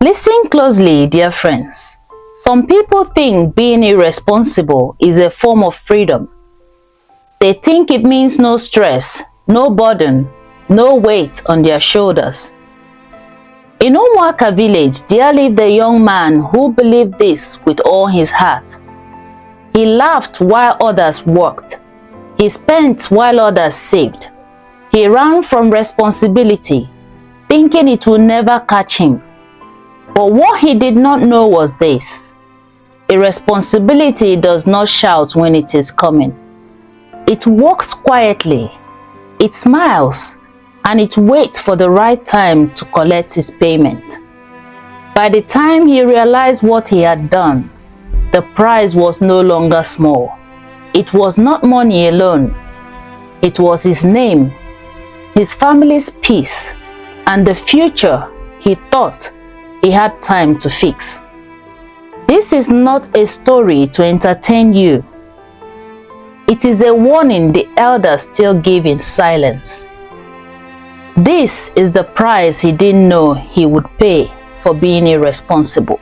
Listen closely, dear friends. Some people think being irresponsible is a form of freedom. They think it means no stress, no burden, no weight on their shoulders. In Umuaka village, there lived a young man who believed this with all his heart. He laughed while others worked. He spent while others saved. He ran from responsibility, thinking it would never catch him. But what he did not know was this: irresponsibility does not shout when it is coming. It walks quietly, it smiles, and it waits for the right time to collect his payment. By the time he realized what he had done, the price was no longer small. It was not money alone. It was his name, his family's peace, and the future he thought he had time to fix. This is not a story to entertain you. It is a warning the elders still give in silence. This is the price he didn't know he would pay for being irresponsible.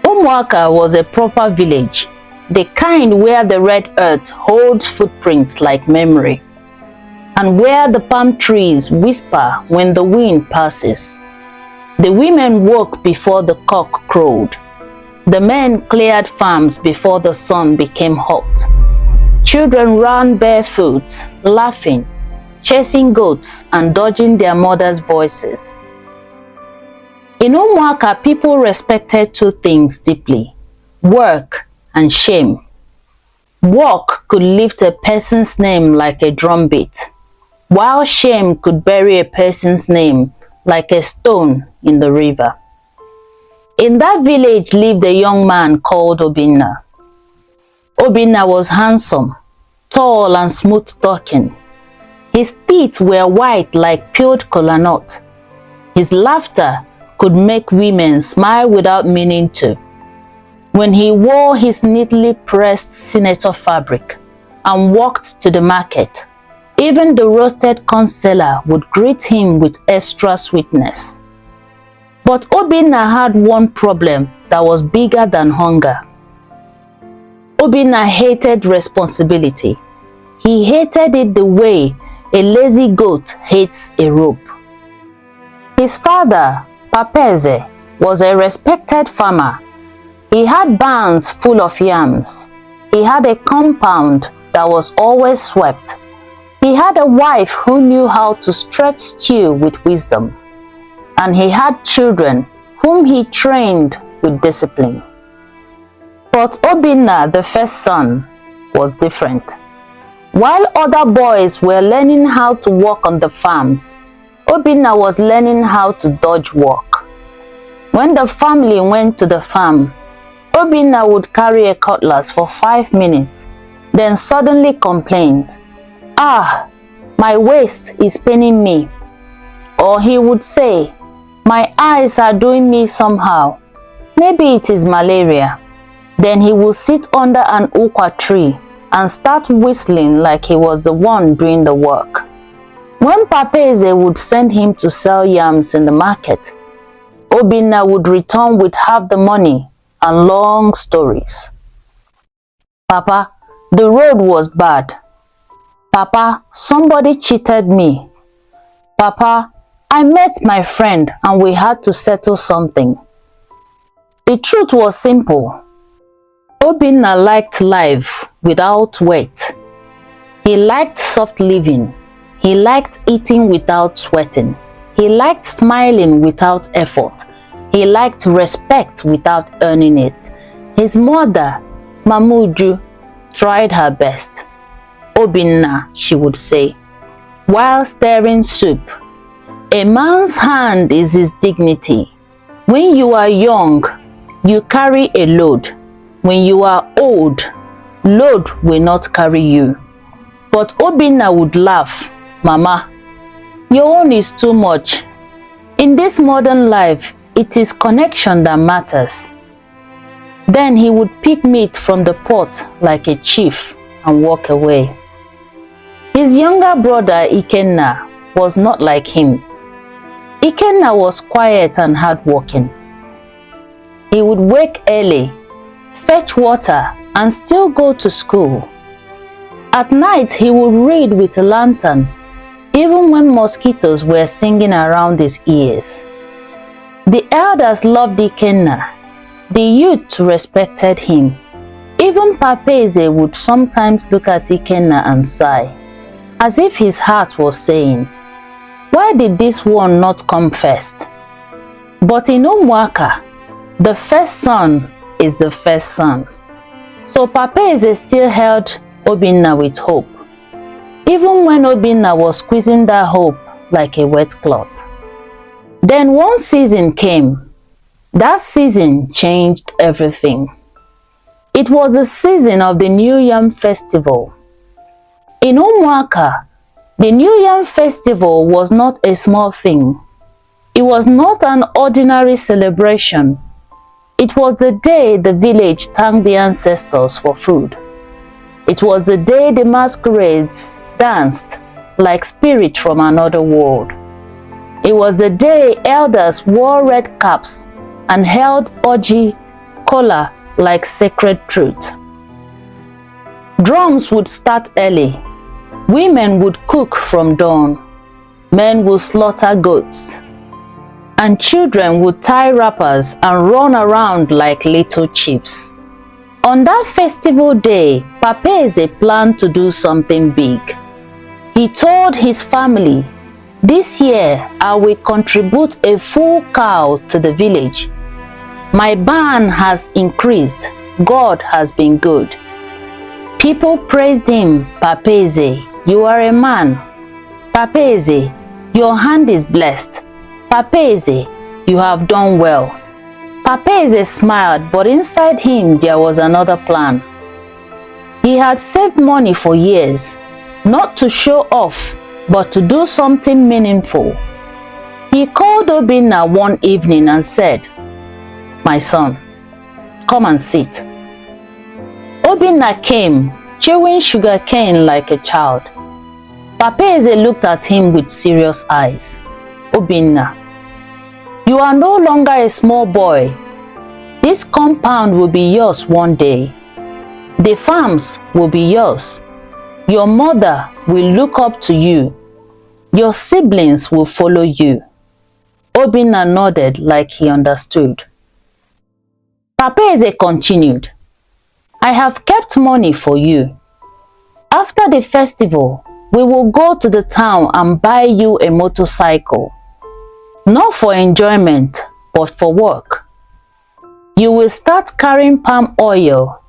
Umuaka was a proper village, the kind where the red earth holds footprints like memory, and where the palm trees whisper when the wind passes. The women woke before the cock crowed. The men cleared farms before the sun became hot. Children ran barefoot, laughing, chasing goats and dodging their mothers' voices. In Umuaka, people respected two things deeply: work and shame. Work could lift a person's name like a drumbeat, while shame could bury a person's name like a stone in the river. In that village lived a young man called Obinna. Obinna was handsome, tall and smooth-talking. His teeth were white like peeled kola nut. His laughter could make women smile without meaning to. When he wore his neatly pressed senator fabric and walked to the market, even the roasted corn seller would greet him with extra sweetness. But Obinna had one problem that was bigger than hunger. Obinna hated responsibility. He hated it the way a lazy goat hates a rope. His father, Papeze, was a respected farmer. He had barns full of yams. He had a compound that was always swept. He had a wife who knew how to stretch stew with wisdom. And he had children whom he trained with discipline. But Obinna, the first son, was different. While other boys were learning how to work on the farms, Obinna was learning how to dodge work. When the family went to the farm, Obinna would carry a cutlass for 5 minutes, then suddenly complained, "Ah, my waist is paining me." Or he would say, "My eyes are doing me somehow. Maybe it is malaria." Then he would sit under an ukwa tree and start whistling like he was the one doing the work. When Papeze would send him to sell yams in the market, Obinna would return with half the money and long stories. "Papa, the road was bad. Papa, somebody cheated me. Papa, I met my friend and we had to settle something." The truth was simple. Obinna liked life without weight. He liked soft living. He liked eating without sweating. He liked smiling without effort. He liked respect without earning it. His mother, Mamuju, tried her best. "Obinna," she would say, while stirring soup, "a man's hand is his dignity. When you are young, you carry a load. When you are old, load will not carry you." But Obinna would laugh, "Mama, your own is too much. In this modern life, it is connection that matters." Then he would pick meat from the pot like a chief and walk away. His younger brother Ikenna was not like him. Ikenna was quiet and hardworking. He would wake early, fetch water, and still go to school. At night, he would read with a lantern, even when mosquitoes were singing around his ears. The elders loved Ikenna. The youth respected him. Even Papeze would sometimes look at Ikenna and sigh, as if his heart was saying, "Why did this one not come first?" But in Umuaka, the first son is the first son. So Papeze still held Obinna with hope, even when Obinna was squeezing that hope like a wet cloth. Then one season came. That season changed everything. It was the season of the New Yam Festival. In Umuaka, the New Yam Festival was not a small thing. It was not an ordinary celebration. It was the day the village thanked the ancestors for food. It was the day the masquerades danced like spirits from another world. It was the day elders wore red caps and held Oji kola like sacred truth. Drums would start early. Women would cook from dawn. Men would slaughter goats. And children would tie wrappers and run around like little chiefs. On that festival day, Papeze planned to do something big. He told his family, "This year I will contribute a full cow to the village. My barn has increased. God has been good." People praised him. "Papeze, you are a man. Papeze, your hand is blessed. Papeze, you have done well." Papeze smiled, but inside him there was another plan. He had saved money for years, not to show off, but to do something meaningful. He called Obinna one evening and said, "My son, come and sit." Obinna came, chewing sugarcane like a child. Papeze looked at him with serious eyes. "Obinna, you are no longer a small boy. This compound will be yours one day. The farms will be yours. Your mother will look up to you. Your siblings will follow you." Obinna nodded like he understood. Papeze continued, "I have kept money for you. After the festival, we will go to the town and buy you a motorcycle. Not for enjoyment, but for work. You will start carrying palm oil,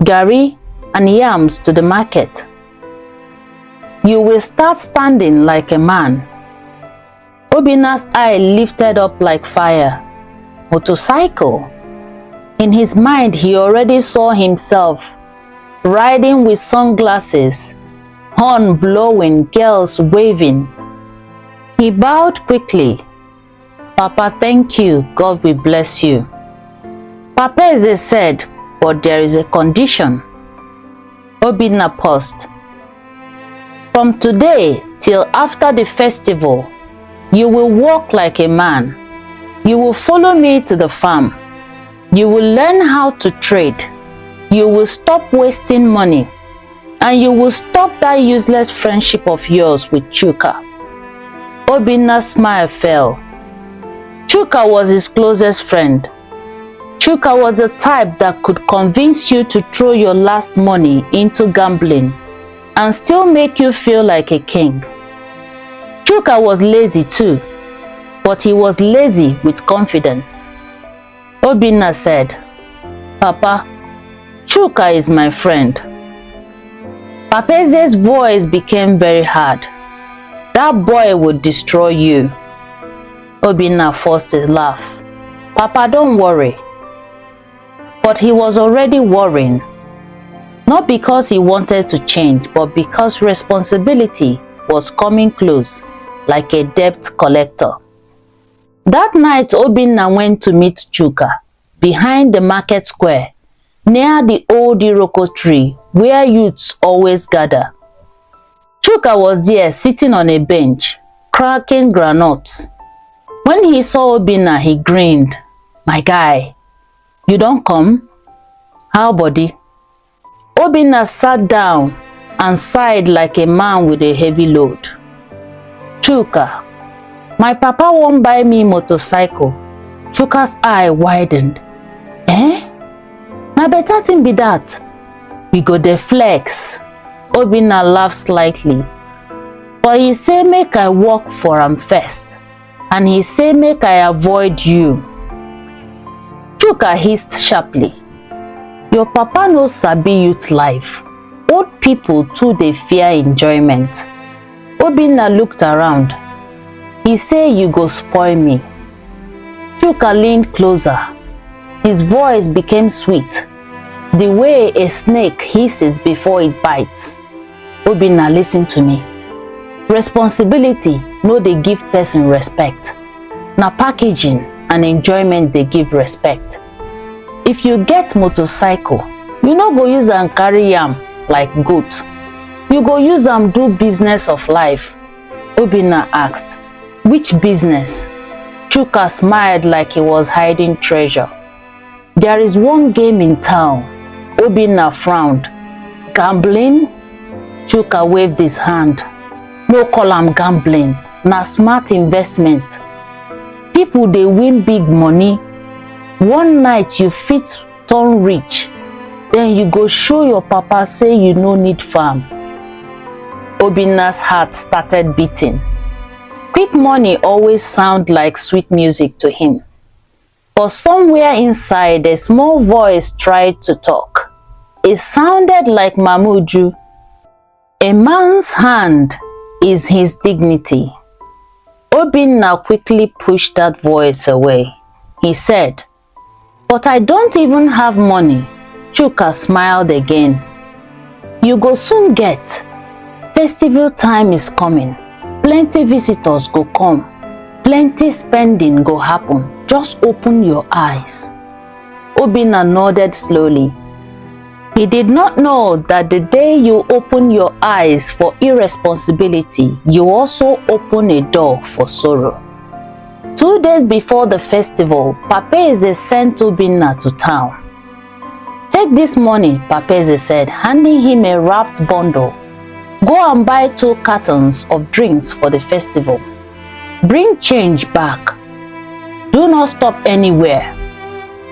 gari, and yams to the market. You will start standing like a man." Obinna's eye lifted up like fire. Motorcycle? In his mind, he already saw himself riding with sunglasses, horn blowing, girls waving. He bowed quickly. "Papa, thank you. God will bless you." Papeze said, "But there is a condition." Obinna paused. "From today till after the festival, you will walk like a man. You will follow me to the farm. You will learn how to trade. You will stop wasting money. And you will stop that useless friendship of yours with Chuka." Obinna's smile fell. Chuka was his closest friend. Chuka was the type that could convince you to throw your last money into gambling and still make you feel like a king. Chuka was lazy too, but he was lazy with confidence. Obinna said, "Papa, Chuka is my friend." Papeze's voice became very hard. "That boy would destroy you." Obinna forced a laugh. "Papa, don't worry." But he was already worrying. Not because he wanted to change, but because responsibility was coming close, like a debt collector. That night, Obinna went to meet Chuka behind the market square, near the old Iroko tree where youths always gather. Chuka was there sitting on a bench, cracking granuts. When he saw Obinna, he grinned. "My guy, you don't come? How body?" Obinna sat down and sighed like a man with a heavy load. "Chuka, my papa won't buy me motorcycle." Chuka's eye widened. "Eh? Na better thing be that. We go dey flex." Obinna laughed slightly. "But he say make I work for am first, and he say make I avoid you." Chuka hissed sharply. "Your papa no sabi youth life. Old people too dey fear enjoyment." Obinna looked around. "He say you go spoil me." Chuka leaned closer. His voice became sweet, the way a snake hisses before it bites. "Obinna, listen to me. Responsibility no dey give person respect. Na packaging and enjoyment dey give respect. If you get motorcycle, you no go use am carry am like goat. You go use am do business of life." Obinna asked. "Which business?" Chuka smiled like he was hiding treasure. "There is one game in town." Obinna frowned. "Gambling?" Chuka waved his hand. "No call am gambling. Na smart investment. People dey win big money. One night you fit turn rich. Then you go show your papa say you no need farm." Obinna's heart started beating. Quick money always sound like sweet music to him. But somewhere inside, a small voice tried to talk. It sounded like Mamuju. A man's hand is his dignity. Obinna quickly pushed that voice away. He said, "But I don't even have money." Chuka smiled again. "You go soon get. Festival time is coming. Plenty visitors go come. Plenty spending go happen. Just open your eyes." Obinna nodded slowly. He did not know that the day you open your eyes for irresponsibility, you also open a door for sorrow. 2 days before the festival, Papeze sent Obinna to town. "Take this money," Papeze said, handing him a wrapped bundle. "Go and buy 2 cartons of drinks for the festival. Bring change back. Do not stop anywhere."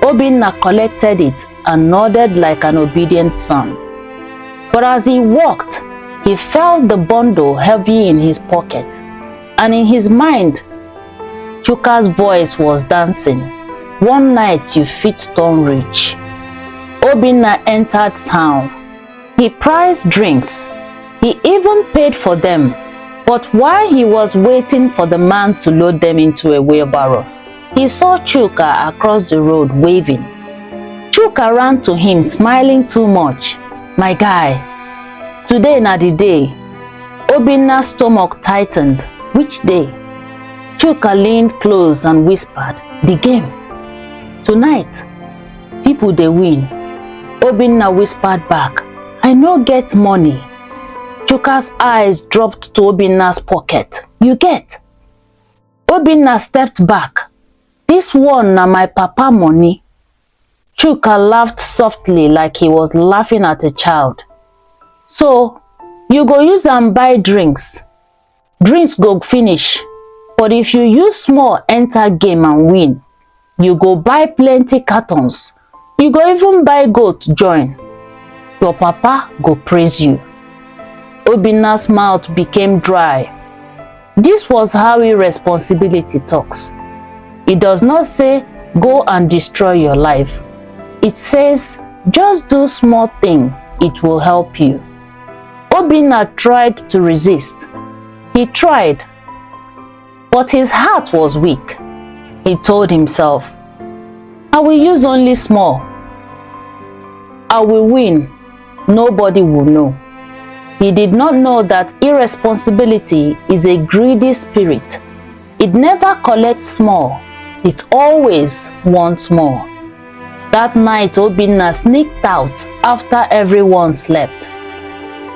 Obinna collected it and nodded like an obedient son. But as he walked, he felt the bundle heavy in his pocket, and in his mind, Chuka's voice was dancing. "One night you fit turn rich." Obinna entered town. He priced drinks. He even paid for them. But while he was waiting for the man to load them into a wheelbarrow, he saw Chuka across the road waving. Chuka ran to him, smiling too much. "My guy, today na the day." Obinna's stomach tightened. "Which day?" Chuka leaned close and whispered, "The game. Tonight, people dey win." Obinna whispered back, "I no get money." Chuka's eyes dropped to Obinna's pocket. "You get?" Obinna stepped back. "This one na my papa money." Chuka laughed softly like he was laughing at a child. "So, you go use am buy drinks. Drinks go finish. But if you use small enter game and win, you go buy plenty cartons. You go even buy goat join. Your papa go praise you." Obinna's mouth became dry. This was how irresponsibility talks. It does not say, "Go and destroy your life." It says, "Just do small thing, it will help you." Obinna tried to resist. He tried, but his heart was weak. He told himself, "I will use only small. I will win. Nobody will know." He did not know that irresponsibility is a greedy spirit. It never collects small. It always wants more. That night, Obinna sneaked out after everyone slept.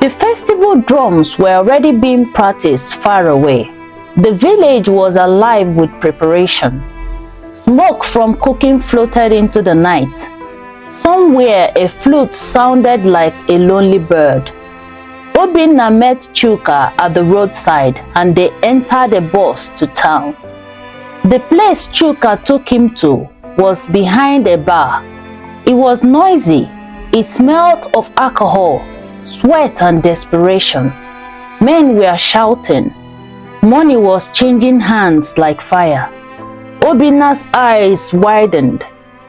The festival drums were already being practiced far away. The village was alive with preparation. Smoke from cooking floated into the night. Somewhere a flute sounded like a lonely bird. Obinna met Chuka at the roadside and they entered a bus to town. The place Chuka took him to was behind a bar. It was noisy. It smelled of alcohol, sweat and desperation. Men were shouting. Money was changing hands like fire. Obinna's eyes widened.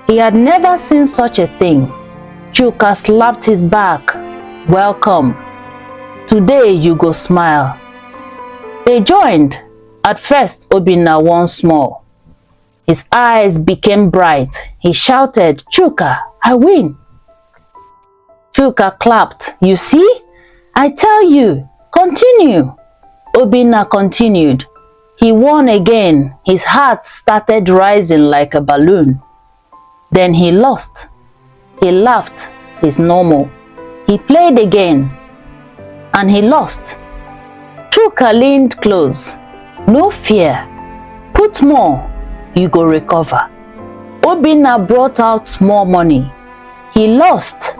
He had never seen such a thing. Chuka slapped his back. Welcome. Today you go smile. They joined. At first, Obinna won small. His eyes became bright. He shouted, Chuka, I win. Chuka clapped. You see? I tell you, continue. Obinna continued. He won again. His heart started rising like a balloon. Then he lost. He laughed. It's normal. He played again. And he lost. Chuka leaned close. No fear. Put more. You go recover. Obinna brought out more money. He lost.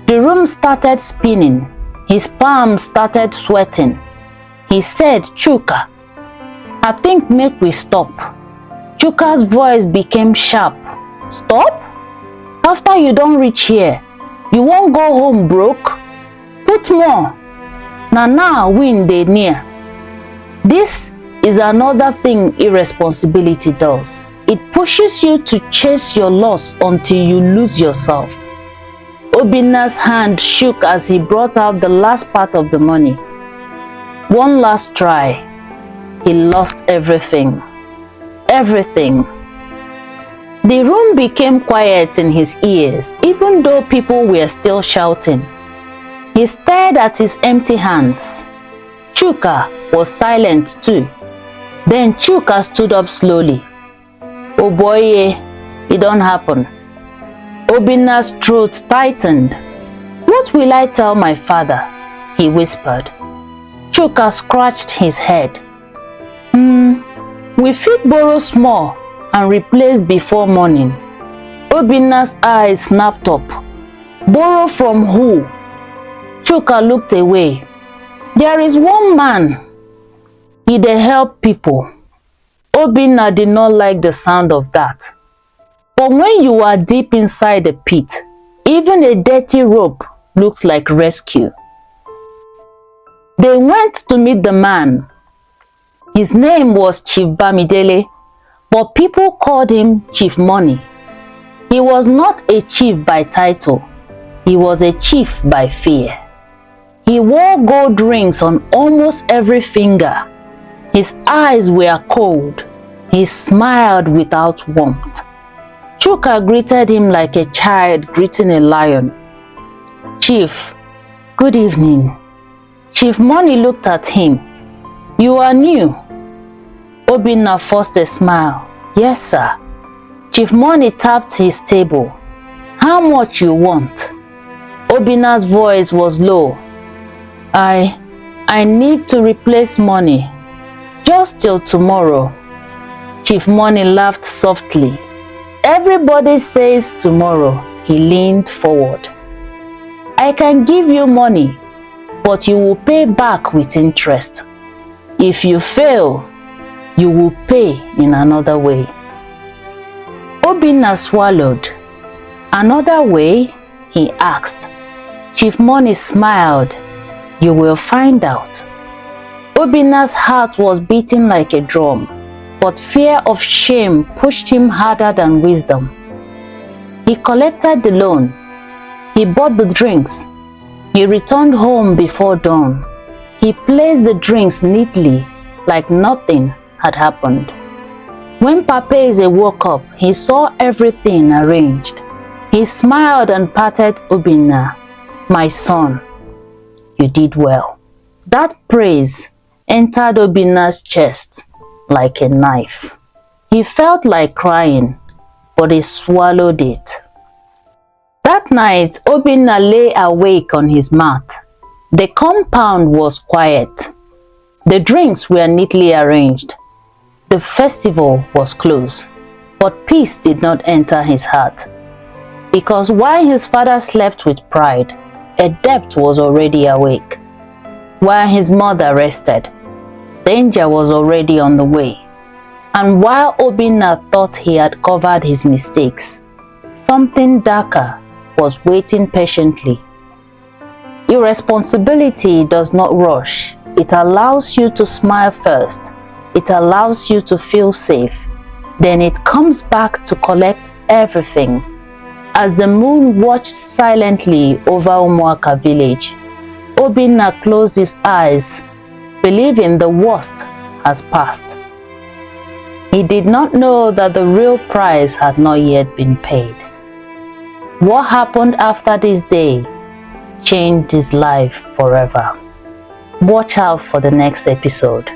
The room started spinning. His palms started sweating. He said, Chuka, I think make we stop. Chuka's voice became sharp. Stop? After you don't reach here, you won't go home broke? Put more. Now win dey near. This is another thing irresponsibility does. It pushes you to chase your loss until you lose yourself. Obinna's hand shook as he brought out the last part of the money. One last try. He lost everything. Everything. The room became quiet in his ears, even though people were still shouting. He stared at his empty hands. Chuka was silent too. Then Chuka stood up slowly. Oh boy, it don't happen. Obinna's throat tightened. What will I tell my father? He whispered. Chuka scratched his head. We fit borrow small and replace before morning. Obinna's eyes snapped up. Borrow from who? Chuka looked away. There is one man. He dey help people. Obinna did not like the sound of that. But when you are deep inside the pit, even a dirty rope looks like rescue. They went to meet the man. His name was Chief Bamidele, but people called him Chief Money. He was not a chief by title. He was a chief by fear. He wore gold rings on almost every finger. His eyes were cold. He smiled without warmth. Chuka greeted him like a child greeting a lion. Chief, good evening. Chief Money looked at him. You are new. Obinna forced a smile. Yes, sir. Chief Money tapped his table. How much you want? Obinna's voice was low. I need to replace money. Just till tomorrow. Chief Money laughed softly. Everybody says tomorrow. He leaned forward. I can give you money, but you will pay back with interest. If you fail, you will pay in another way. Obinna swallowed. Another way? He asked. Chief Money smiled. You will find out. Obinna's heart was beating like a drum, but fear of shame pushed him harder than wisdom. He collected the loan. He bought the drinks. He returned home before dawn. He placed the drinks neatly, like nothing had happened. When Papeze woke up, he saw everything arranged. He smiled and patted Obinna. My son, you did well. That praise entered Obinna's chest like a knife. He felt like crying, but he swallowed it. That night, Obinna lay awake on his mat. The compound was quiet. The drinks were neatly arranged. The festival was close, but peace did not enter his heart. Because while his father slept with pride, a debt was already awake. While his mother rested, danger was already on the way. And while Obinna thought he had covered his mistakes, something darker was waiting patiently. Irresponsibility does not rush. It allows you to smile first. It allows you to feel safe. Then it comes back to collect everything. As the moon watched silently over Umuaka village, Obinna closed his eyes, believing the worst has passed. He did not know that the real price had not yet been paid. What happened after this day changed his life forever. Watch out for the next episode.